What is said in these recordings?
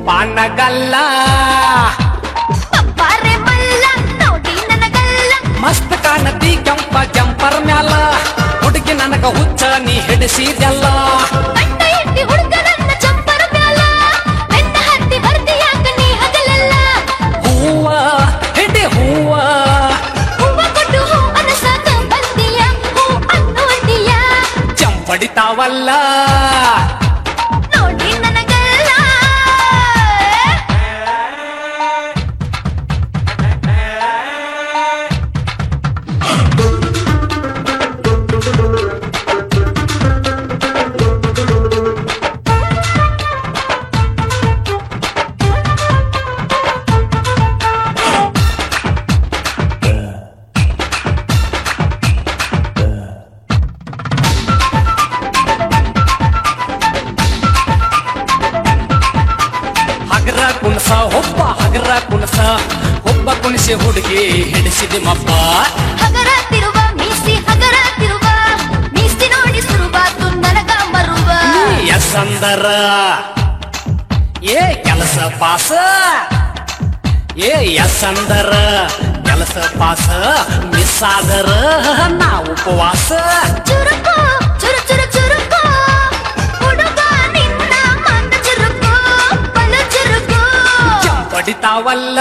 ಪಾನಗಲ್ಲ ಪಪ್ಪಾರೆ ಮಲ್ಲ ನೋಡಿ ನನಗಲ್ಲ ಮಸ್ತ್ ಕಾಣತಿ ಕೆಂಪ ಜಂಪರ್ ಮ್ಯಾಲ ಹುಡುಗಿ ನನಗ ಹುಚ್ಚ ನೀ ಹಿಡಿಸಿದೆಲ್ಲ ಬಣ್ಣ ಎಟ್ಟಿ ಹುಡುಗ ನನ್ನ ಚಂಪರ ಮ್ಯಾಲ ಬೆನ್ನ ಹತ್ತಿ ಬರ್ದಿಯಾಕ ನೀ ಹಗಲಲ್ಲ ಹೂವ ಹಿಡಿ ಹೂವ ಹೂವ ಕೊಟ್ಟು ಹೂ ಅನಸಾಕ ಬಂದಿಯ ಹೂ ಅನ್ನುವಂದಿಯ ಚಂಪಡಿತಾವಲ್ಲ ನೋಡಿ ನನಗಲ್ಲ ಹಗರ ಕುಣಸ ಒಬ್ಬ ಕುಣಿಸಿ ಹುಡುಗಿ ಹಿಡಿಸಿದೆ ಮಬ್ಬ ಹಗರಾತಿರುವ ಮೀಸಿ ನೋಡಿ ಸುರುಬಾತು ನನಗ ಮರುವ ಎಸಂದರ ಏ ಕೆಲಸ ಪಾಸ ಏ ಎಸಂದರ ಕೆಲಸ ಪಾಸ ಮಿಸ್ ಆದರ ನಾವು ಉಪವಾಸ ಚುರುಕು ಚುರುಕು ಹುಡುಗ ನಿನ್ನ ಮಾತ ಚುರುಕು ಬಲು ಚುರುಕು ಚಂಪಡಿತಾವಲ್ಲ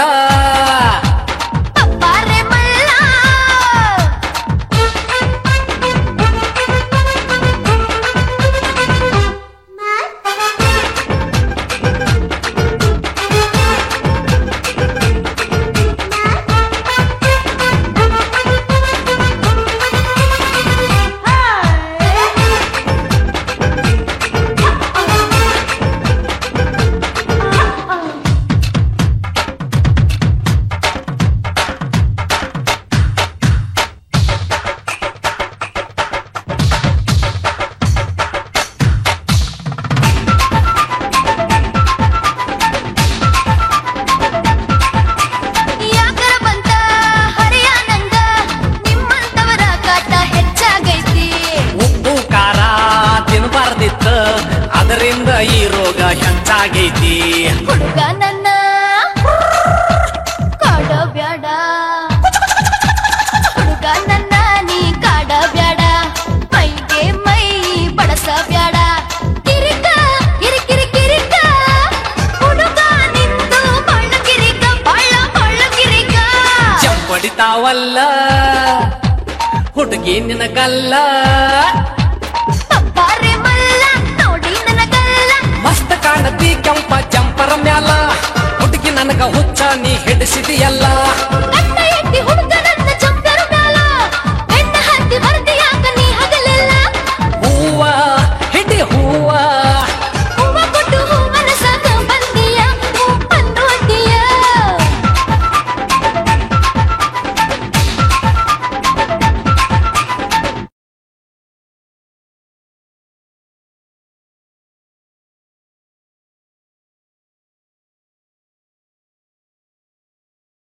ಪಪ್ಪಾರೆ ಮಲ್ಲ ಯಾಕರ ಬಂತ ಹರಿಯಾನಂದ ನಿಮ್ಮಂತವರ ಕಾಟ ಹೆಚ್ಚಾಗೈತಿ ಉಪ್ಪು ಖಾರ ತಿನ್ಬಾರ್ದಿತ್ತ ಅದರಿಂದ ಈ ರೋಗ ಹೆಚ್ಚಾಗೈತಿ ಹುಡುಗ ನನ್ನ ಕಾಡಬ್ಯಾಡ ಹುಡುಗ ನನ್ನ ನೀ ಕಾಡಬ್ಯಾಡ ಮೈಗೆ ಮೈ ಬಡಸಬ್ಯಾಡ ಕಿರಿಕ ಕಿರಿಕ ಹುಡುಗ ನಿಂದು ಬಾಳ ಕಿರಿಕ ಬಾಳ ಕಿರಿಕ ಚಂಪಡಿತಾವಲ್ಲ ಹುಡುಗಿ ನಿನಗಲ್ಲ ಪಪ್ಪಾರೆ ಮಲ್ಲ ನೋಡಿ ನನಗಲ್ಲ ಮಸ್ತ್ ಕಾಣತಿ ಕೆಂಪ ಜಂಪರ ಮ್ಯಾಲ ಹುಡುಗಿ ನನಗ ಹುಚ್ಚ ನೀ ಹಿಡಿಸಿದಿಯಲ್ಲ